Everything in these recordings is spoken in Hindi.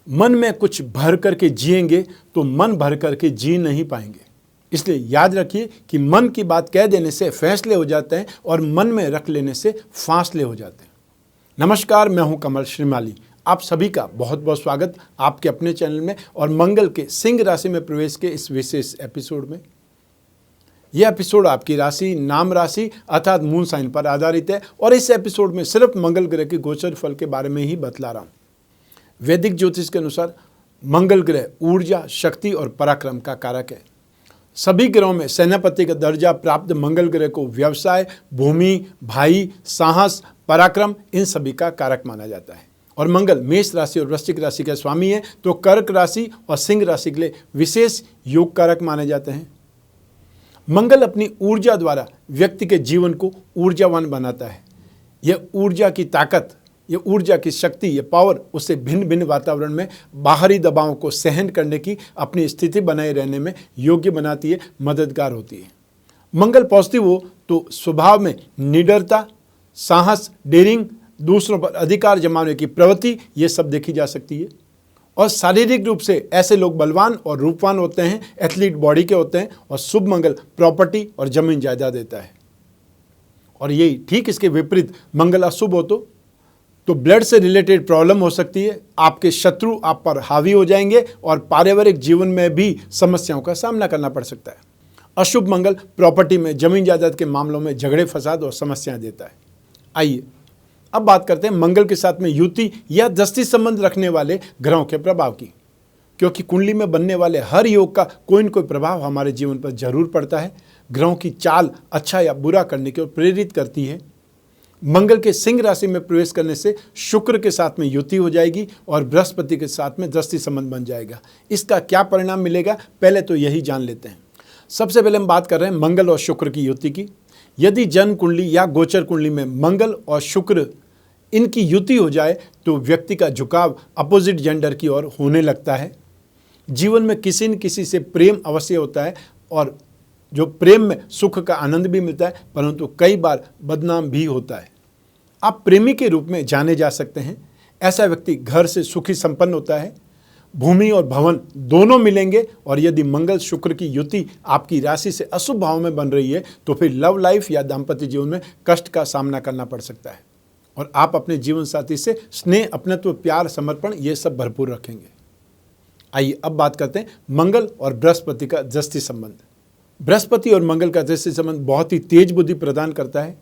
मन में कुछ भर करके जिएंगे तो मन भर करके जी नहीं पाएंगे। इसलिए याद रखिए कि मन की बात कह देने से फैसले हो जाते हैं और मन में रख लेने से फासले हो जाते हैं। नमस्कार, मैं हूं कमल श्रीमाली। आप सभी का बहुत बहुत स्वागत आपके अपने चैनल में और मंगल के सिंह राशि में प्रवेश के इस विशेष एपिसोड में। यह एपिसोड आपकी राशि, नाम राशि अर्थात मून साइन पर आधारित है और इस एपिसोड में सिर्फ मंगल ग्रह के गोचर फल के बारे में ही बतला रहा हूं। वैदिक ज्योतिष के अनुसार मंगल ग्रह ऊर्जा, शक्ति और पराक्रम का कारक है। सभी ग्रहों में सेनापति का दर्जा प्राप्त मंगल ग्रह को व्यवसाय, भूमि, भाई, साहस, पराक्रम इन सभी का कारक माना जाता है। और मंगल मेष राशि और वृश्चिक राशि के स्वामी है तो कर्क राशि और सिंह राशि के लिए विशेष योग कारक माने जाते हैं। मंगल अपनी ऊर्जा द्वारा व्यक्ति के जीवन को ऊर्जावान बनाता है। यह ऊर्जा की ताकत, ये ऊर्जा की शक्ति, ये पावर उसे भिन्न भिन्न वातावरण में बाहरी दबावों को सहन करने की अपनी स्थिति बनाए रहने में योग्य बनाती है, मददगार होती है। मंगल पॉजिटिव हो तो स्वभाव में निडरता, साहस, डेयरिंग, दूसरों पर अधिकार जमाने की प्रवृत्ति ये सब देखी जा सकती है। और शारीरिक रूप से ऐसे लोग बलवान और रूपवान होते हैं, एथलीट बॉडी के होते हैं। और शुभ मंगल प्रॉपर्टी और जमीन जायदाद देता है। और यही ठीक इसके विपरीत मंगल अशुभ हो तो ब्लड से रिलेटेड प्रॉब्लम हो सकती है। आपके शत्रु आप पर हावी हो जाएंगे और पारिवारिक जीवन में भी समस्याओं का सामना करना पड़ सकता है। अशुभ मंगल प्रॉपर्टी में, जमीन जायदाद के मामलों में झगड़े, फसाद और समस्याएं देता है। आइए अब बात करते हैं मंगल के साथ में युति या दृष्टि संबंध रखने वाले ग्रहों के प्रभाव की। क्योंकि कुंडली में बनने वाले हर योग का कोई न कोई प्रभाव हमारे जीवन पर जरूर पड़ता है। ग्रहों की चाल अच्छा या बुरा करने की ओर प्रेरित करती है। मंगल के सिंह राशि में प्रवेश करने से शुक्र के साथ में युति हो जाएगी और बृहस्पति के साथ में दृष्टि संबंध बन जाएगा। इसका क्या परिणाम मिलेगा, पहले तो यही जान लेते हैं। सबसे पहले हम बात कर रहे हैं मंगल और शुक्र की युति की। यदि जन्म कुंडली या गोचर कुंडली में मंगल और शुक्र इनकी युति हो जाए तो व्यक्ति का झुकाव अपोजिट जेंडर की ओर होने लगता है। जीवन में किसी न किसी से प्रेम अवश्य होता है और जो प्रेम में सुख का आनंद भी मिलता है, परंतु कई बार बदनाम भी होता है। आप प्रेमी के रूप में जाने जा सकते हैं। ऐसा व्यक्ति घर से सुखी संपन्न होता है। भूमि और भवन दोनों मिलेंगे। और यदि मंगल शुक्र की युति आपकी राशि से अशुभ भाव में बन रही है तो फिर लव लाइफ या दाम्पत्य जीवन में कष्ट का सामना करना पड़ सकता है। और आप अपने जीवन साथी से स्नेह, अपनत्व, प्यार, समर्पण ये सब भरपूर रखेंगे। आइए अब बात करते हैं मंगल और बृहस्पति का दृष्टि संबंध। बृहस्पति और मंगल का दृष्टि संबंध बहुत ही तेज बुद्धि प्रदान करता है।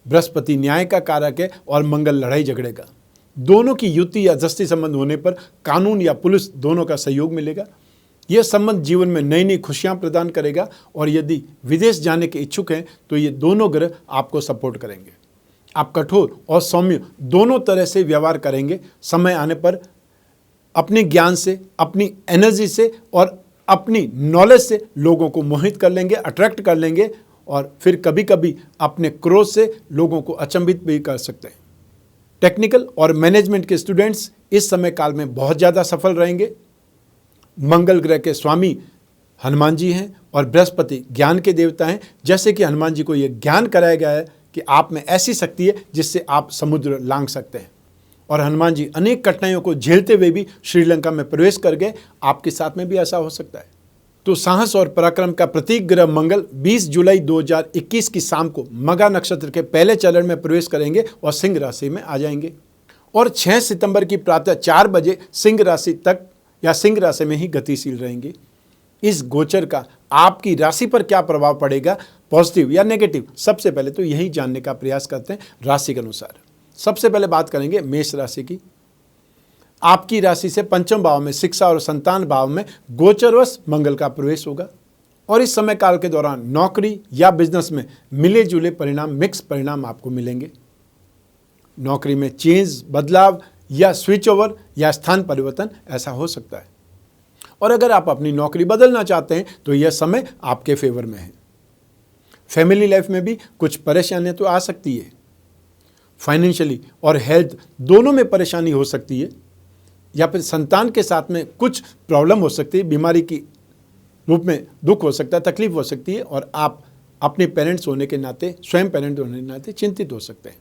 बृहस्पति न्याय का कारक है और मंगल लड़ाई झगड़े का। दोनों की युति या दृष्टि संबंध होने पर कानून या पुलिस दोनों का सहयोग मिलेगा। यह संबंध जीवन में नई नई खुशियां प्रदान करेगा। और यदि विदेश जाने के इच्छुक हैं तो ये दोनों ग्रह आपको सपोर्ट करेंगे। आप कठोर और सौम्य दोनों तरह से व्यवहार करेंगे। समय आने पर अपने ज्ञान से, अपनी एनर्जी से और अपनी नॉलेज से लोगों को मोहित कर लेंगे, अट्रैक्ट कर लेंगे। और फिर कभी कभी अपने क्रोध से लोगों को अचंभित भी कर सकते हैं। टेक्निकल और मैनेजमेंट के स्टूडेंट्स इस समय काल में बहुत ज़्यादा सफल रहेंगे। मंगल ग्रह के स्वामी हनुमान जी हैं और बृहस्पति ज्ञान के देवता हैं। जैसे कि हनुमान जी को यह ज्ञान कराया गया है कि आप में ऐसी शक्ति है जिससे आप समुद्र लांघ सकते हैं। और हनुमान जी अनेक कठिनाइयों को झेलते हुए भी श्रीलंका में प्रवेश कर गए। आपके साथ में भी ऐसा हो सकता है। तो साहस और पराक्रम का प्रतीक ग्रह मंगल 20 जुलाई 2021 की शाम को मघा नक्षत्र के पहले चरण में प्रवेश करेंगे और सिंह राशि में आ जाएंगे। और 6 सितंबर की प्रातः 4 बजे सिंह राशि तक या सिंह राशि में ही गतिशील रहेंगे। इस गोचर का आपकी राशि पर क्या प्रभाव पड़ेगा, पॉजिटिव या नेगेटिव, सबसे पहले तो यही जानने का प्रयास करते हैं राशि के अनुसार। सबसे पहले बात करेंगे मेष राशि की। आपकी राशि से पंचम भाव में, शिक्षा और संतान भाव में गोचरवश मंगल का प्रवेश होगा। और इस समय काल के दौरान नौकरी या बिजनेस में मिले जुले परिणाम, मिक्स परिणाम आपको मिलेंगे। नौकरी में चेंज, बदलाव या स्विच ओवर या स्थान परिवर्तन ऐसा हो सकता है। और अगर आप अपनी नौकरी बदलना चाहते हैं तो यह समय आपके फेवर में है। फैमिली लाइफ में भी कुछ परेशानियां तो आ सकती है। फाइनेंशियली और हेल्थ दोनों में परेशानी हो सकती है। या फिर संतान के साथ में कुछ प्रॉब्लम हो सकती है, बीमारी की रूप में दुख हो सकता है, तकलीफ हो सकती है। और आप अपने पेरेंट्स होने के नाते, स्वयं पेरेंट होने के नाते चिंतित हो सकते हैं।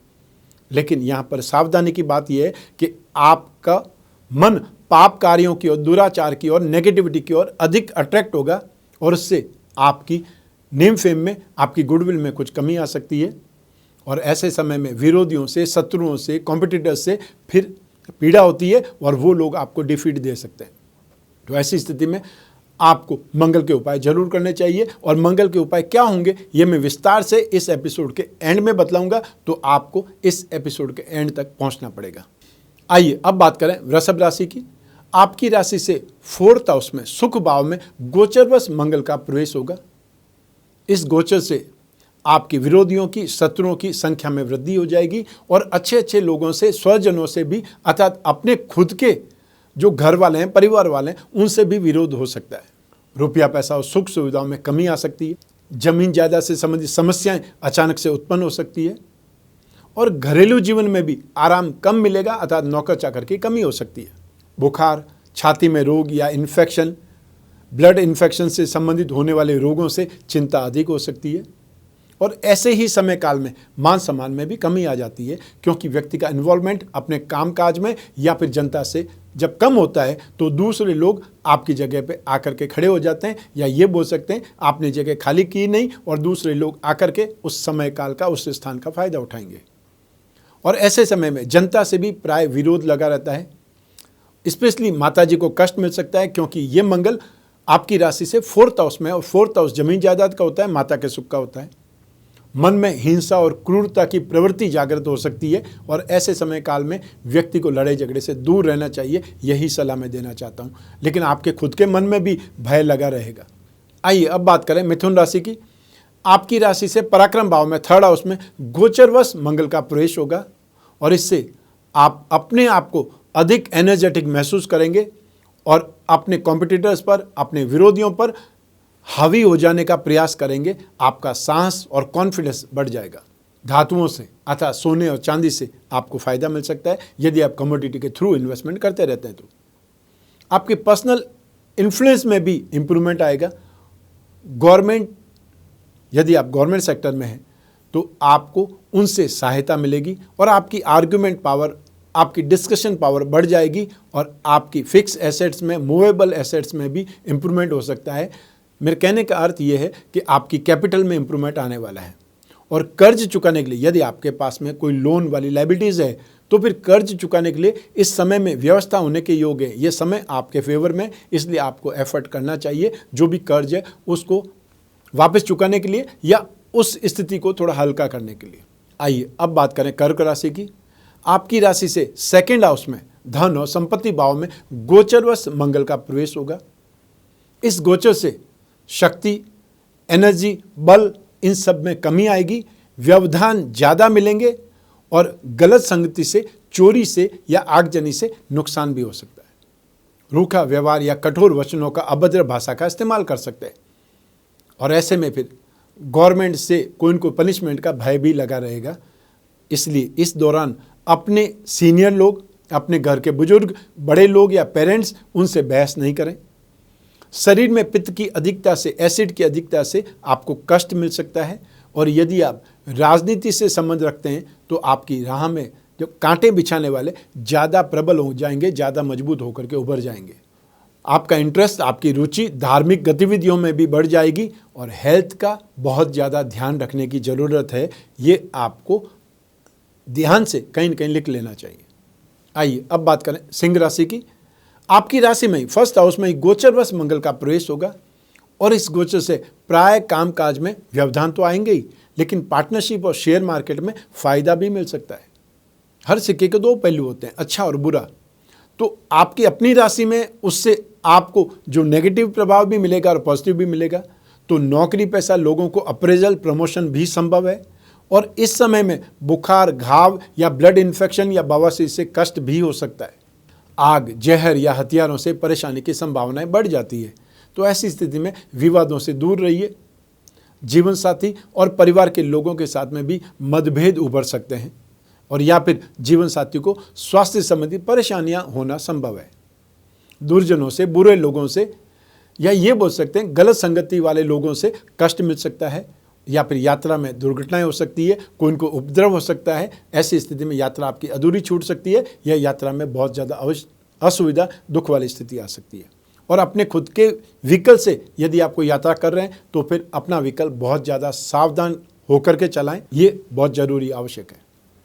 लेकिन यहाँ पर सावधानी की बात यह है कि आपका मन पाप कार्यों की ओर, दुराचार की ओर, नेगेटिविटी की ओर अधिक अट्रैक्ट होगा और उससे आपकी नेम फेम में, आपकी गुडविल में कुछ कमी आ सकती है। और ऐसे समय में विरोधियों से, शत्रुओं से, कॉम्पिटिटर्स से फिर पीड़ा होती है और वो लोग आपको डिफीट दे सकते हैं। तो ऐसी स्थिति में आपको मंगल के उपाय जरूर करने चाहिए। और मंगल के उपाय क्या होंगे ये मैं विस्तार से इस एपिसोड के एंड में बतलाऊंगा, तो आपको इस एपिसोड के एंड तक पहुंचना पड़ेगा। आइए अब बात करें वृषभ राशि की। आपकी राशि से 4th हाउस में, सुख भाव में गोचरवश मंगल का प्रवेश होगा। इस गोचर से आपके विरोधियों की, शत्रुओं की संख्या में वृद्धि हो जाएगी और अच्छे अच्छे लोगों से, स्वजनों से भी, अर्थात अपने खुद के जो घर वाले हैं, परिवार वाले हैं, उनसे भी विरोध हो सकता है। रुपया पैसा और सुख सुविधाओं में कमी आ सकती है। जमीन जायदाद से संबंधित समस्याएं अचानक से उत्पन्न हो सकती है और घरेलू जीवन में भी आराम कम मिलेगा, अर्थात नौकर चाकर की कमी हो सकती है। बुखार, छाती में रोग या इन्फेक्शन, ब्लड इन्फेक्शन से संबंधित होने वाले रोगों से चिंता अधिक हो सकती है। और ऐसे ही समय काल में मान सम्मान में भी कमी आ जाती है, क्योंकि व्यक्ति का इन्वॉल्वमेंट अपने कामकाज में या फिर जनता से जब कम होता है तो दूसरे लोग आपकी जगह पे आकर के खड़े हो जाते हैं, या ये बोल सकते हैं आपने जगह खाली की नहीं और दूसरे लोग आकर के उस समय काल का, उस स्थान का फायदा उठाएंगे। और ऐसे समय में जनता से भी प्राय विरोध लगा रहता है। स्पेशली माता जी को कष्ट मिल सकता है, क्योंकि ये मंगल आपकी राशि से 4th हाउस में, और 4th हाउस जमीन जायदाद का होता है, माता के सुख का होता है। मन में हिंसा और क्रूरता की प्रवृत्ति जागृत हो सकती है और ऐसे समय काल में व्यक्ति को लड़ाई झगड़े से दूर रहना चाहिए, यही सलाह मैं देना चाहता हूँ। लेकिन आपके खुद के मन में भी भय लगा रहेगा। आइए अब बात करें मिथुन राशि की। आपकी राशि से पराक्रम भाव में 3rd हाउस में गोचरवश मंगल का प्रवेश होगा और इससे आप अपने आप को अधिक एनर्जेटिक महसूस करेंगे और अपने कॉम्पिटिटर्स पर, अपने विरोधियों पर हावी हो जाने का प्रयास करेंगे। आपका साहस और कॉन्फिडेंस बढ़ जाएगा। धातुओं से अर्थात सोने और चांदी से आपको फायदा मिल सकता है यदि आप कमोडिटी के थ्रू इन्वेस्टमेंट करते रहते हैं। तो आपके पर्सनल इन्फ्लुएंस में भी इंप्रूवमेंट आएगा। गवर्नमेंट, यदि आप गवर्नमेंट सेक्टर में हैं तो आपको उनसे सहायता मिलेगी और आपकी आर्ग्यूमेंट पावर, आपकी डिस्कशन पावर बढ़ जाएगी और आपकी फिक्स एसेट्स में, मूवेबल एसेट्स में भी इंप्रूवमेंट हो सकता है। मेरे कहने का अर्थ ये है कि आपकी कैपिटल में इंप्रूवमेंट आने वाला है। और कर्ज चुकाने के लिए, यदि आपके पास में कोई लोन वाली लायबिलिटीज़ है तो फिर कर्ज चुकाने के लिए इस समय में व्यवस्था होने के योग्य है। ये समय आपके फेवर में, इसलिए आपको एफर्ट करना चाहिए जो भी कर्ज है उसको वापस चुकाने के लिए या उस स्थिति को थोड़ा हल्का करने के लिए। आइए अब बात करें कर्क राशि की। आपकी राशि से 2nd हाउस में धन और संपत्ति भाव में गोचरवश मंगल का प्रवेश होगा। इस गोचर से शक्ति, एनर्जी, बल, इन सब में कमी आएगी। व्यवधान ज़्यादा मिलेंगे और गलत संगति से, चोरी से या आगजनी से नुकसान भी हो सकता है। रूखा व्यवहार या कठोर वचनों का, अभद्र भाषा का इस्तेमाल कर सकते हैं और ऐसे में फिर गवर्नमेंट से कोई न कोई पनिशमेंट का भय भी लगा रहेगा। इसलिए इस दौरान अपने सीनियर लोग, अपने घर के बुजुर्ग, बड़े लोग या पेरेंट्स, उनसे बहस नहीं करें। शरीर में पित्त की अधिकता से, एसिड की अधिकता से आपको कष्ट मिल सकता है और यदि आप राजनीति से संबंध रखते हैं तो आपकी राह में जो कांटे बिछाने वाले ज़्यादा प्रबल हो जाएंगे, ज़्यादा मजबूत होकर के उभर जाएंगे। आपका इंटरेस्ट, आपकी रुचि धार्मिक गतिविधियों में भी बढ़ जाएगी और हेल्थ का बहुत ज़्यादा ध्यान रखने की ज़रूरत है। ये आपको ध्यान से कहीं न कहीं लिख लेना चाहिए। आइए अब बात करें सिंह राशि की। आपकी राशि में 1st हाउस में गोचरवश मंगल का प्रवेश होगा और इस गोचर से प्राय कामकाज में व्यवधान तो आएंगे ही, लेकिन पार्टनरशिप और शेयर मार्केट में फ़ायदा भी मिल सकता है। हर सिक्के के 2 पहलू होते हैं, अच्छा और बुरा। तो आपकी अपनी राशि में उससे आपको जो नेगेटिव प्रभाव भी मिलेगा और पॉजिटिव भी मिलेगा। तो नौकरी पैसा, लोगों को अप्रेजल, प्रमोशन भी संभव है और इस समय में बुखार, घाव या ब्लड इन्फेक्शन या बवासीर से कष्ट भी हो सकता है। आग, जहर या हथियारों से परेशानी की संभावनाएं बढ़ जाती है। तो ऐसी स्थिति में विवादों से दूर रहिए। जीवन साथी और परिवार के लोगों के साथ में भी मतभेद उभर सकते हैं और या फिर जीवन साथी को स्वास्थ्य संबंधी परेशानियां होना संभव है। दुर्जनों से, बुरे लोगों से या ये बोल सकते हैं गलत संगति वाले लोगों से कष्ट मिल सकता है या फिर यात्रा में दुर्घटनाएं हो सकती है, कोई इनको उपद्रव हो सकता है। ऐसी स्थिति में यात्रा आपकी अधूरी छूट सकती है या यात्रा में बहुत ज़्यादा असुविधा, दुख वाली स्थिति आ सकती है। और अपने खुद के व्हीकल से यदि आप कोई यात्रा कर रहे हैं तो फिर अपना व्हीकल बहुत ज़्यादा सावधान होकर के चलाएं, ये बहुत जरूरी आवश्यक है।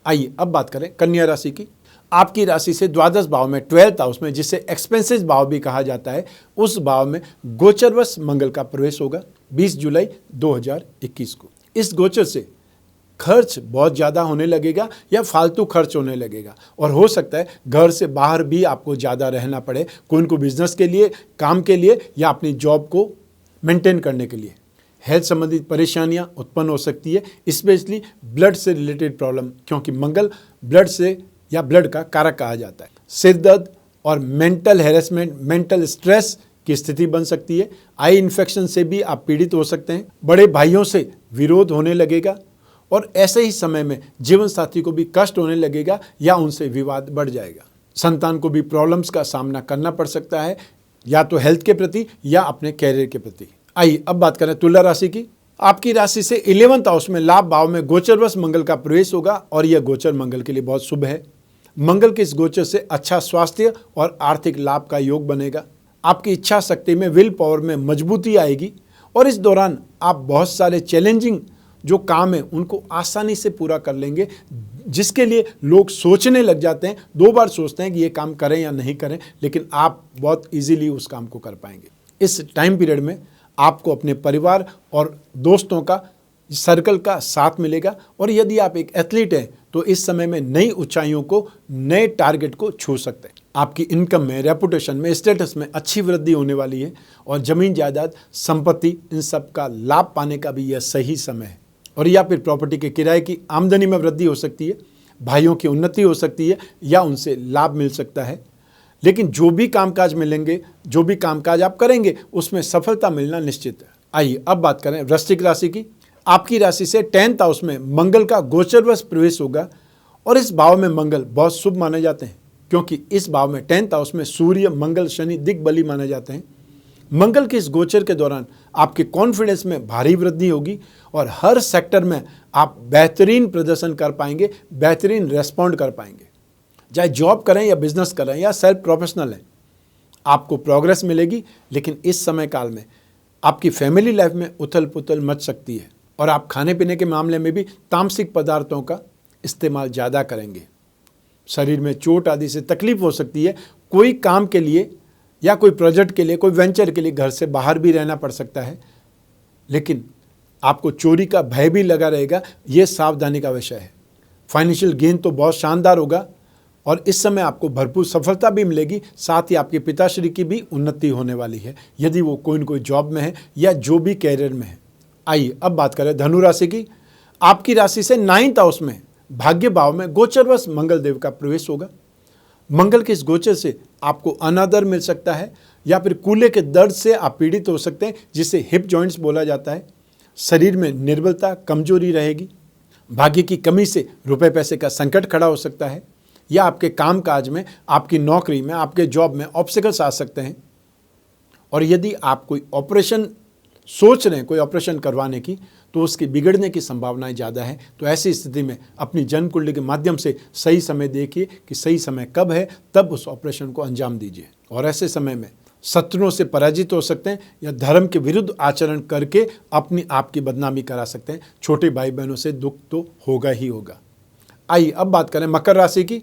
आइए अब बात करें कन्या राशि की। आपकी राशि से द्वादश भाव में 12th हाउस में, जिसे एक्सपेंसेस भाव भी कहा जाता है, उस भाव में गोचरवश मंगल का प्रवेश होगा 20 जुलाई 2021 को। इस गोचर से खर्च बहुत ज़्यादा होने लगेगा या फालतू खर्च होने लगेगा, और हो सकता है घर से बाहर भी आपको ज़्यादा रहना पड़े, कोई को बिजनेस के लिए, काम के लिए, या अपनी जॉब को मेंटेन करने के लिए। हेल्थ संबंधित परेशानियां उत्पन्न हो सकती है, स्पेशली ब्लड से रिलेटेड प्रॉब्लम, क्योंकि मंगल ब्लड से या ब्लड का कारक कहा जाता है। सिर दर्द और मेंटल हैरेसमेंट, मेंटल स्ट्रेस की स्थिति बन सकती है। आई इन्फेक्शन से भी आप पीड़ित हो सकते हैं। बड़े भाइयों से विरोध होने लगेगा, और ऐसे ही समय में जीवन साथी को भी कष्ट होने लगेगा या उनसे विवाद बढ़ जाएगा। संतान को भी प्रॉब्लम्स का सामना करना पड़ सकता है, या तो हेल्थ के प्रति या अपने कैरियर के प्रति। आइए अब बात करें तुला राशि की। आपकी राशि से 11th हाउस में लाभ भाव में गोचरवश मंगल का प्रवेश होगा, और यह गोचर मंगल के लिए बहुत शुभ है। मंगल के इस गोचर से अच्छा स्वास्थ्य और आर्थिक लाभ का योग बनेगा। आपकी इच्छा शक्ति में, विल पावर में मजबूती आएगी, और इस दौरान आप बहुत सारे चैलेंजिंग जो काम है उनको आसानी से पूरा कर लेंगे, जिसके लिए लोग सोचने लग जाते हैं, 2 बार सोचते हैं कि ये काम करें या नहीं करें, लेकिन आप बहुत इजीली उस काम को कर पाएंगे। इस टाइम पीरियड में आपको अपने परिवार और दोस्तों का सर्कल का साथ मिलेगा, और यदि आप एक एथलीट हैं तो इस समय में नई ऊंचाइयों को, नए टारगेट को छू सकते हैं। आपकी इनकम में, रेपुटेशन में, स्टेटस में अच्छी वृद्धि होने वाली है, और जमीन जायदाद, संपत्ति, इन सब का लाभ पाने का भी यह सही समय है। और या फिर प्रॉपर्टी के किराए की आमदनी में वृद्धि हो सकती है, भाइयों की उन्नति हो सकती है, या उनसे लाभ मिल सकता है। लेकिन जो भी कामकाज मिलेंगे, जो भी कामकाज आप करेंगे, उसमें सफलता मिलना निश्चित है। आइए अब बात करें वृश्चिक राशि की। आपकी राशि से 10th हाउस में मंगल का गोचरवश प्रवेश होगा, और इस भाव में मंगल बहुत शुभ माने जाते हैं, क्योंकि इस भाव में 10th हाउस में सूर्य, मंगल, शनि दिग्बली माने जाते हैं। मंगल के इस गोचर के दौरान आपके कॉन्फिडेंस में भारी वृद्धि होगी, और हर सेक्टर में आप बेहतरीन प्रदर्शन कर पाएंगे, बेहतरीन रेस्पॉन्ड कर पाएंगे। चाहे जॉब करें या बिजनेस करें या सेल्फ प्रोफेशनल है, आपको प्रोग्रेस मिलेगी। लेकिन इस समय काल में आपकी फैमिली लाइफ में उथल पुथल मच सकती है, और आप खाने पीने के मामले में भी तामसिक पदार्थों का इस्तेमाल ज़्यादा करेंगे। शरीर में चोट आदि से तकलीफ हो सकती है। कोई काम के लिए या कोई प्रोजेक्ट के लिए, कोई वेंचर के लिए घर से बाहर भी रहना पड़ सकता है, लेकिन आपको चोरी का भय भी लगा रहेगा, ये सावधानी का विषय है। फाइनेंशियल गेन तो बहुत शानदार होगा, और इस समय आपको भरपूर सफलता भी मिलेगी। साथ ही आपके पिताश्री की भी उन्नति होने वाली है, यदि वो कोई न कोई जॉब में है या जो भी कैरियर में है। आइए अब बात करें धनु राशि की। आपकी राशि से 9th हाउस में भाग्य भाव में गोचरवश मंगल देव का प्रवेश होगा। मंगल के इस गोचर से आपको अनादर मिल सकता है, या फिर कूल्हे के दर्द से आप पीड़ित हो सकते हैं, जिसे हिप जॉइंट्स बोला जाता है। शरीर में निर्बलता, कमजोरी रहेगी। भाग्य की कमी से रुपए पैसे का संकट खड़ा हो सकता है, या आपके कामकाज में, आपकी नौकरी में, आपके जॉब में ऑब्स्टिकल्स आ सकते हैं। और यदि आप कोई ऑपरेशन सोच रहे हैं, कोई ऑपरेशन करवाने की, तो उसकी बिगड़ने की संभावनाएं ज़्यादा है। तो ऐसी स्थिति में अपनी जन्म कुंडली के माध्यम से सही समय देखिए कि सही समय कब है, तब उस ऑपरेशन को अंजाम दीजिए। और ऐसे समय में शत्रुओं से पराजित हो सकते हैं, या धर्म के विरुद्ध आचरण करके अपनी आपकी बदनामी करा सकते हैं। छोटे भाई बहनों से दुख तो होगा ही होगा। आइए अब बात करें मकर राशि की।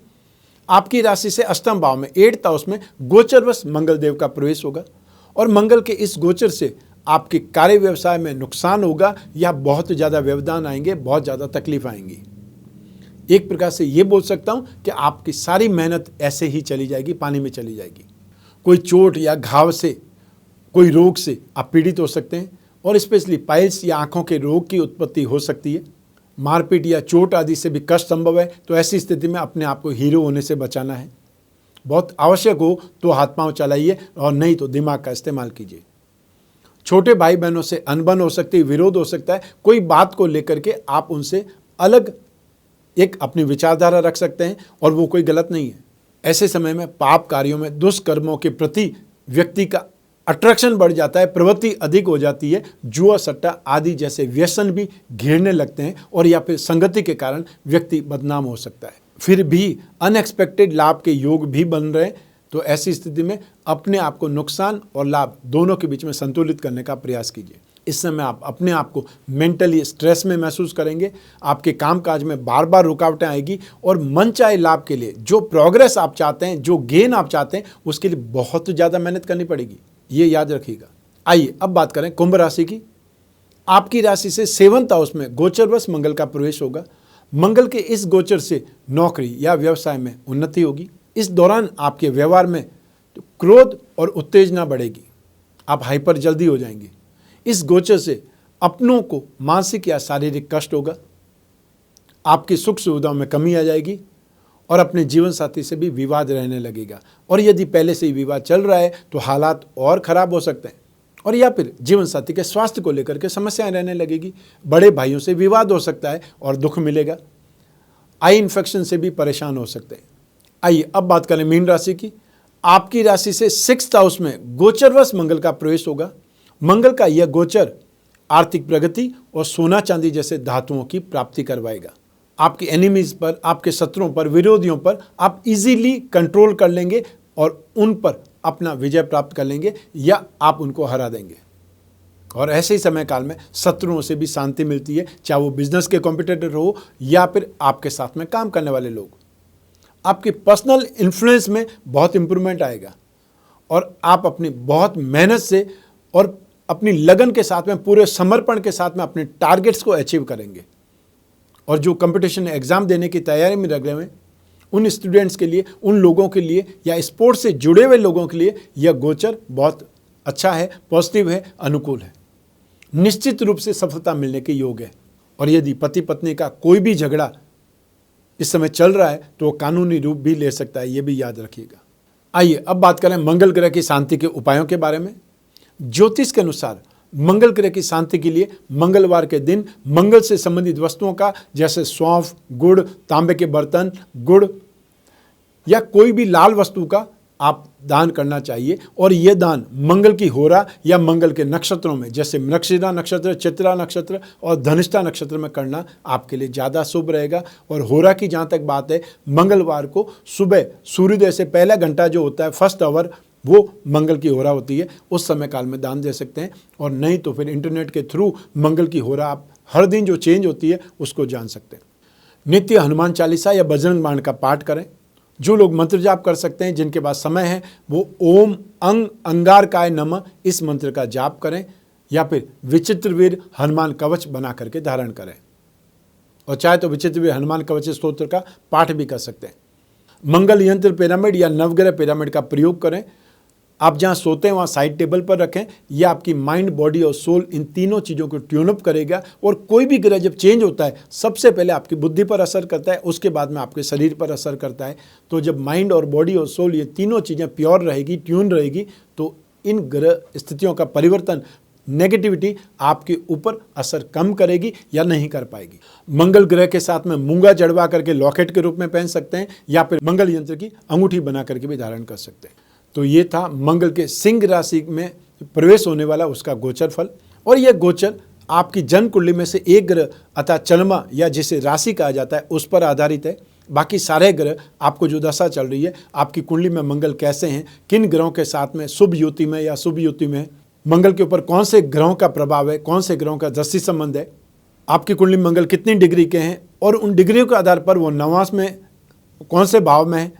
आपकी राशि से अष्टम भाव में 8th हाउस में गोचरवश मंगल देव का प्रवेश होगा, और मंगल के इस गोचर से आपके कार्य व्यवसाय में नुकसान होगा, या बहुत ज़्यादा व्यवधान आएंगे, बहुत ज़्यादा तकलीफ आएंगी। एक प्रकार से ये बोल सकता हूँ कि आपकी सारी मेहनत ऐसे ही चली जाएगी, पानी में चली जाएगी। कोई चोट या घाव से, कोई रोग से आप पीड़ित हो सकते हैं, और स्पेशली पाइल्स या आँखों के रोग की उत्पत्ति हो सकती है। मारपीट या चोट आदि से भी कष्ट संभव है। तो ऐसी स्थिति में अपने आप को हीरो होने से बचाना है। बहुत आवश्यक हो तो हाथ पांव चलाइए, और नहीं तो दिमाग का इस्तेमाल कीजिए। छोटे भाई बहनों से अनबन हो सकती है, विरोध हो सकता है। कोई बात को लेकर के आप उनसे अलग एक अपनी विचारधारा रख सकते हैं, और वो कोई गलत नहीं है। ऐसे समय में पाप कार्यों में, दुष्कर्मों के प्रति व्यक्ति का अट्रैक्शन बढ़ जाता है, प्रवृत्ति अधिक हो जाती है। जुआ सट्टा आदि जैसे व्यसन भी घेरने लगते हैं, और या फिर संगति के कारण व्यक्ति बदनाम हो सकता है। फिर भी अनएक्सपेक्टेड लाभ के योग भी बन रहे हैं, तो ऐसी स्थिति में अपने आप को नुकसान और लाभ दोनों के बीच में संतुलित करने का प्रयास कीजिए। इस समय आप अपने आप को मेंटली स्ट्रेस में महसूस करेंगे, आपके कामकाज में बार बार रुकावटें आएगी और मनचाहे लाभ के लिए जो प्रोग्रेस आप चाहते हैं, जो गेन आप चाहते हैं, उसके लिए बहुत ज़्यादा मेहनत करनी पड़ेगी, ये याद रखिएगा। आइए अब बात करें कुंभ राशि की। आपकी राशि से 7th हाउस में गोचरवश मंगल का प्रवेश होगा। मंगल के इस गोचर से नौकरी या व्यवसाय में उन्नति होगी। इस दौरान आपके व्यवहार में क्रोध और उत्तेजना बढ़ेगी, आप हाइपर जल्दी हो जाएंगे। इस गोचर से अपनों को मानसिक या शारीरिक कष्ट होगा, आपकी सुख सुविधाओं में कमी आ जाएगी और अपने जीवन साथी से भी विवाद रहने लगेगा। और यदि पहले से ही विवाद चल रहा है तो हालात और खराब हो सकते हैं, और या फिर जीवन साथी के स्वास्थ्य को लेकर के समस्याएं रहने लगेगी। बड़े भाइयों से विवाद हो सकता है और दुख मिलेगा। आई इन्फेक्शन से भी परेशान हो सकते हैं। आइए अब बात करें मीन राशि की। आपकी राशि से 6th हाउस में गोचरवश मंगल का प्रवेश होगा। मंगल का यह गोचर आर्थिक प्रगति और सोना चांदी जैसे धातुओं की प्राप्ति करवाएगा। आपके एनिमीज पर, आपके शत्रुओं पर, विरोधियों पर आप इजीली कंट्रोल कर लेंगे और उन पर अपना विजय प्राप्त कर लेंगे या आप उनको हरा देंगे। और ऐसे ही समय काल में शत्रुओं से भी शांति मिलती है, चाहे वो बिजनेस के कॉम्पिटिटर हो या फिर आपके साथ में काम करने वाले लोग। आपकी पर्सनल इन्फ्लुएंस में बहुत इंप्रूवमेंट आएगा और आप अपनी बहुत मेहनत से और अपनी लगन के साथ में, पूरे समर्पण के साथ में अपने टारगेट्स को अचीव करेंगे। और जो कंपटीशन एग्जाम देने की तैयारी में लगे हुए उन स्टूडेंट्स के लिए, उन लोगों के लिए या स्पोर्ट्स से जुड़े हुए लोगों के लिए यह गोचर बहुत अच्छा है, पॉजिटिव है, अनुकूल है। निश्चित रूप से सफलता मिलने के योग है। और यदि पति पत्नी का कोई भी झगड़ा इस समय चल रहा है तो वो कानूनी रूप भी ले सकता है, ये भी याद रखिएगा। आइए अब बात करें मंगल ग्रह की शांति के उपायों के बारे में। ज्योतिष के अनुसार मंगल ग्रह की शांति के लिए मंगलवार के दिन मंगल से संबंधित वस्तुओं का, जैसे सौंफ, गुड़, तांबे के बर्तन, गुड़ या कोई भी लाल वस्तु का आप दान करना चाहिए। और ये दान मंगल की होरा या मंगल के नक्षत्रों में, जैसे मृगशिरा नक्षत्र, चित्रा नक्षत्र और धनिष्ठा नक्षत्र में करना आपके लिए ज़्यादा शुभ रहेगा। और होरा की जहाँ तक बात है, मंगलवार को सुबह सूर्योदय से पहला घंटा जो होता है, फर्स्ट आवर, वो मंगल की होरा होती है, उस समय काल में दान दे सकते हैं। और नहीं तो फिर इंटरनेट के थ्रू मंगल की होरा आप हर दिन जो चेंज होती है उसको जान सकते हैं। नित्य हनुमान चालीसा या बजरंग बाण का पाठ करें। जो लोग मंत्र जाप कर सकते हैं, जिनके पास समय है, वो ओम अंग अंगारकाय नमः इस मंत्र का जाप करें या फिर विचित्रवीर हनुमान कवच बना करके धारण करें। और चाहे तो विचित्रवीर हनुमान कवच स्तोत्र का पाठ भी कर सकते हैं। मंगल यंत्र पिरामिड या नवग्रह पिरामिड का प्रयोग करें। आप जहाँ सोते हैं वहाँ साइड टेबल पर रखें। यह आपकी माइंड, बॉडी और सोल, इन तीनों चीज़ों को ट्यूनअप करेगा। और कोई भी ग्रह जब चेंज होता है, सबसे पहले आपकी बुद्धि पर असर करता है, उसके बाद में आपके शरीर पर असर करता है। तो जब माइंड और बॉडी और सोल, ये तीनों चीज़ें प्योर रहेगी, ट्यून रहेगी, तो इन ग्रह स्थितियों का परिवर्तन, नेगेटिविटी आपके ऊपर असर कम करेगी या नहीं कर पाएगी। मंगल ग्रह के साथ में मूंगा जड़वा करके लॉकेट के रूप में पहन सकते हैं या फिर मंगल यंत्र की अंगूठी बना करके भी धारण कर सकते हैं। तो ये था मंगल के सिंह राशि में प्रवेश होने वाला उसका गोचर फल। और यह गोचर आपकी जन्म कुंडली में से एक ग्रह अर्थात चंद्रमा या जिसे राशि कहा जाता है उस पर आधारित है। बाकी सारे ग्रह आपको जो दशा चल रही है, आपकी कुंडली में मंगल कैसे हैं, किन ग्रहों के साथ में शुभ युति में या शुभ युति में, मंगल के ऊपर कौन से ग्रहों का प्रभाव है, कौन से ग्रहों का दृष्टि संबंध है, आपकी कुंडली में मंगल कितनी डिग्री के हैं और उन डिग्रियों के आधार पर वो नवांश में कौन से भाव में है,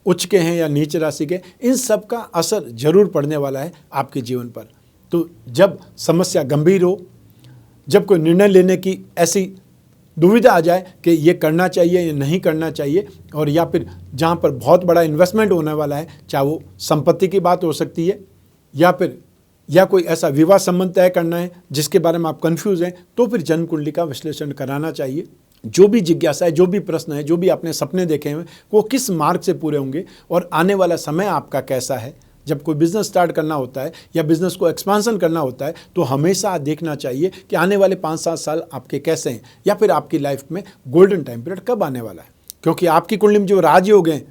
उच्च के हैं या नीच राशि के, इन सब का असर जरूर पड़ने वाला है आपके जीवन पर। तो जब समस्या गंभीर हो, जब कोई निर्णय लेने की ऐसी दुविधा आ जाए कि ये करना चाहिए या नहीं करना चाहिए, और या फिर जहाँ पर बहुत बड़ा इन्वेस्टमेंट होने वाला है, चाहे वो संपत्ति की बात हो सकती है या कोई ऐसा विवाह संबंध तय करना है जिसके बारे में आप कंफ्यूज हैं, तो फिर जन्म कुंडली का विश्लेषण कराना चाहिए। जो भी जिज्ञासा है, जो भी प्रश्न है, जो भी आपने सपने देखे हैं, वो किस मार्ग से पूरे होंगे और आने वाला समय आपका कैसा है। जब कोई बिजनेस स्टार्ट करना होता है या बिजनेस को एक्सपांसन करना होता है, तो हमेशा देखना चाहिए कि आने वाले 5-7 साल आपके कैसे हैं या फिर आपकी लाइफ में गोल्डन टाइम पीरियड कब आने वाला है। क्योंकि आपकी कुंडली में जो राजयोग हैं,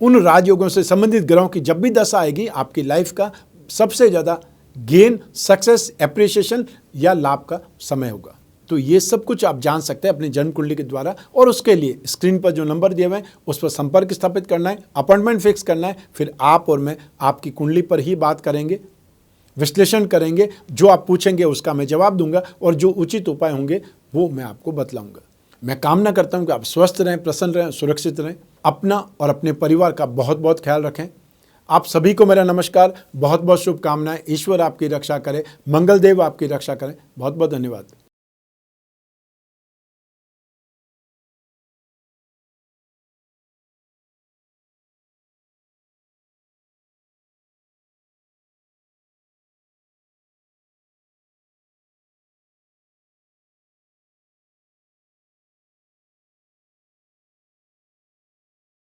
उन राजयोगों से संबंधित ग्रहों की जब भी दशा आएगी, आपकी लाइफ का सबसे ज़्यादा गेन, सक्सेस, एप्रिसिएशन या लाभ का समय होगा। तो ये सब कुछ आप जान सकते हैं अपनी जन्म कुंडली के द्वारा। और उसके लिए स्क्रीन पर जो नंबर दिए हुए हैं उस पर संपर्क स्थापित करना है, अपॉइंटमेंट फिक्स करना है। फिर आप और मैं आपकी कुंडली पर ही बात करेंगे, विश्लेषण करेंगे। जो आप पूछेंगे उसका मैं जवाब दूंगा और जो उचित उपाय होंगे वो मैं आपको बतलाऊंगा। मैं कामना करता हूं कि आप स्वस्थ रहें, प्रसन्न रहें, सुरक्षित रहें। अपना और अपने परिवार का बहुत बहुत ख्याल रखें। आप सभी को मेरा नमस्कार, बहुत बहुत शुभकामनाएं। ईश्वर आपकी रक्षा करे, मंगल देव आपकी रक्षा करें। बहुत बहुत धन्यवाद।